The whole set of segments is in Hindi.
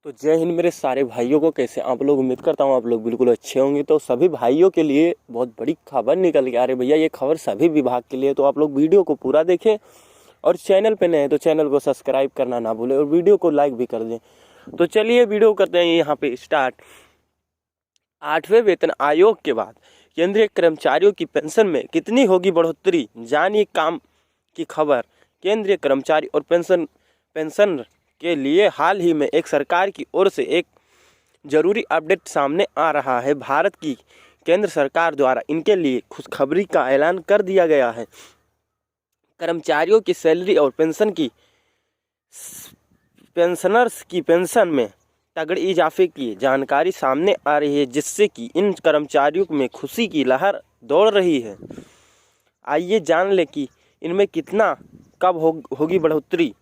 तो जय हिंद मेरे सारे भाइयों को। कैसे आप लोग? उम्मीद करता हूँ आप लोग बिल्कुल अच्छे होंगे। तो सभी भाइयों के लिए बहुत बड़ी खबर निकल के आ रही भैया, ये खबर सभी विभाग के लिए। तो आप लोग वीडियो को पूरा देखें और चैनल पे नए हैं तो चैनल को सब्सक्राइब करना ना भूलें और वीडियो को लाइक भी कर दें। तो चलिए वीडियो करते हैं यहाँ पे स्टार्ट। 8वें वेतन आयोग के बाद केंद्रीय कर्मचारियों की पेंशन में कितनी होगी बढ़ोतरी, जानिए काम की खबर। केंद्रीय कर्मचारी और पेंशन के लिए हाल ही में एक सरकार की ओर से एक जरूरी अपडेट सामने आ रहा है। भारत की केंद्र सरकार द्वारा इनके लिए खुशखबरी का ऐलान कर दिया गया है। कर्मचारियों की सैलरी और पेंशनर्स की पेंशन में तगड़े इजाफे की जानकारी सामने आ रही है, जिससे कि इन कर्मचारियों में खुशी की लहर दौड़ रही है। आइए जान ले कि इनमें कितना कब होगी बढ़ोतरी।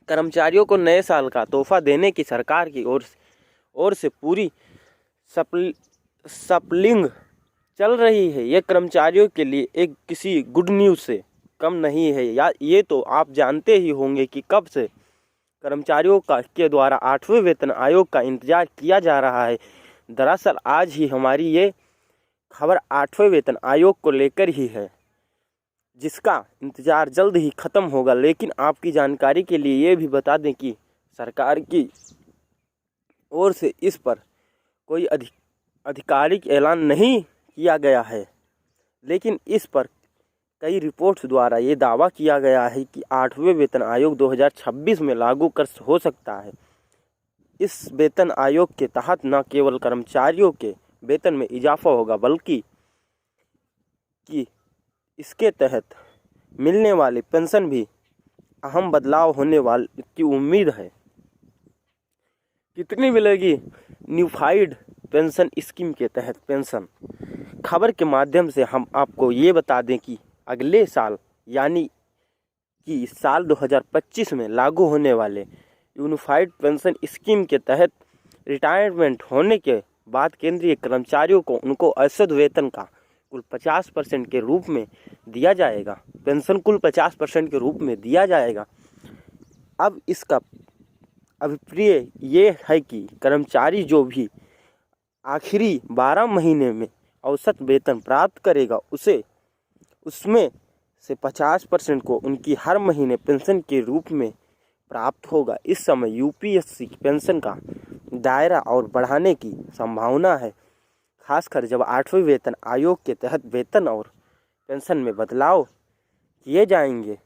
कर्मचारियों को नए साल का तोहफा देने की सरकार की ओर से पूरी सप्लिंग चल रही है। ये कर्मचारियों के लिए एक किसी गुड न्यूज़ से कम नहीं है। या ये तो आप जानते ही होंगे कि कब से कर्मचारियों के द्वारा 8वें वेतन आयोग का इंतजार किया जा रहा है। दरअसल आज ही हमारी ये खबर 8वें वेतन आयोग को लेकर ही है, जिसका इंतज़ार जल्द ही ख़त्म होगा। लेकिन आपकी जानकारी के लिए ये भी बता दें कि सरकार की ओर से इस पर कोई आधिकारिक ऐलान नहीं किया गया है, लेकिन इस पर कई रिपोर्ट्स द्वारा ये दावा किया गया है कि 8वें वेतन आयोग 2026 में लागू हो सकता है। इस वेतन आयोग के तहत न केवल कर्मचारियों के वेतन में इजाफा होगा, बल्कि इसके तहत मिलने वाली पेंशन भी अहम बदलाव होने वाली की उम्मीद है। कितनी मिलेगी? यूनिफाइड पेंशन स्कीम के तहत पेंशन। खबर के माध्यम से हम आपको ये बता दें कि अगले साल यानी कि साल 2025 में लागू होने वाले यूनिफाइड पेंशन स्कीम के तहत रिटायरमेंट होने के बाद केंद्रीय कर्मचारियों को उनको औसत वेतन का कुल 50% के रूप में दिया जाएगा। पेंशन कुल 50% के रूप में दिया जाएगा। अब इसका अभिप्राय ये है कि कर्मचारी जो भी आखिरी 12 महीने में औसत वेतन प्राप्त करेगा उसमें से 50% को उनकी हर महीने पेंशन के रूप में प्राप्त होगा। इस समय यूपीएससी पेंशन का दायरा और बढ़ाने की संभावना है, खासकर जब 8वें वेतन आयोग के तहत वेतन और पेंशन में बदलाव किए जाएंगे।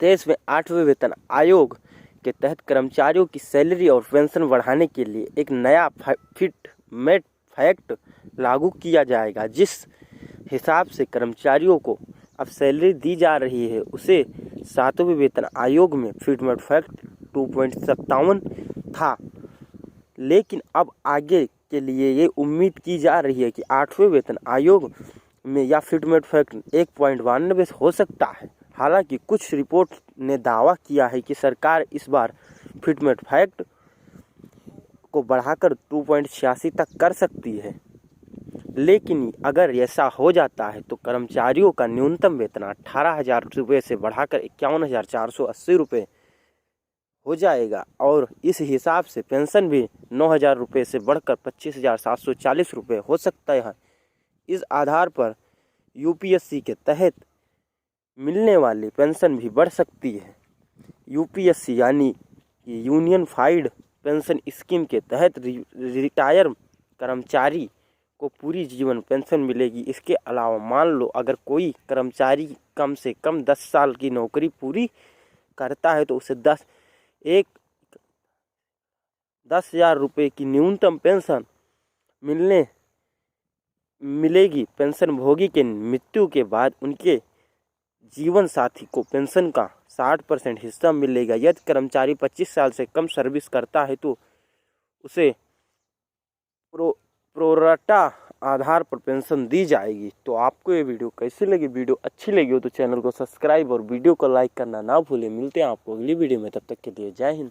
देश में 8वें वेतन आयोग के तहत कर्मचारियों की सैलरी और पेंशन बढ़ाने के लिए एक नया फिटमेट फैक्ट लागू किया जाएगा। जिस हिसाब से कर्मचारियों को अब सैलरी दी जा रही है उसे 7वें वेतन आयोग में फिटमेट फैक्ट 2.57 था, लेकिन अब आगे के लिए ये उम्मीद की जा रही है कि 8वें वेतन आयोग में यह फिटमेट फैक्ट 1.92 हो सकता है। हालांकि कुछ रिपोर्ट ने दावा किया है कि सरकार इस बार फिटमेट फैक्ट को बढ़ाकर 2.86 तक कर सकती है। लेकिन अगर ऐसा हो जाता है तो कर्मचारियों का न्यूनतम वेतन 18,000 रुपये से बढ़ाकर 51,480 रुपये हो जाएगा और इस हिसाब से पेंशन भी 9,000 रुपये से बढ़कर 25,740 रुपये हो सकता है। इस आधार पर यूपीएससी के तहत मिलने वाली पेंशन भी बढ़ सकती है। यूपीएससी यानी कि यूनियनफाइड पेंशन स्कीम के तहत रिटायर कर्मचारी को पूरी जीवन पेंशन मिलेगी। इसके अलावा मान लो अगर कोई कर्मचारी कम से कम 10 साल की नौकरी पूरी करता है तो उसे 10,000 रुपये की न्यूनतम पेंशन मिलेगी। पेंशन भोगी के मृत्यु के बाद उनके जीवन साथी को पेंशन का 60% हिस्सा मिलेगा। यदि कर्मचारी 25 साल से कम सर्विस करता है तो उसे प्रोराटा आधार पर पेंशन दी जाएगी। तो आपको ये वीडियो कैसी लगी? वीडियो अच्छी लगी हो तो चैनल को सब्सक्राइब और वीडियो को लाइक करना ना भूलें। मिलते हैं आपको अगली वीडियो में, तब तक के लिए जय हिंद।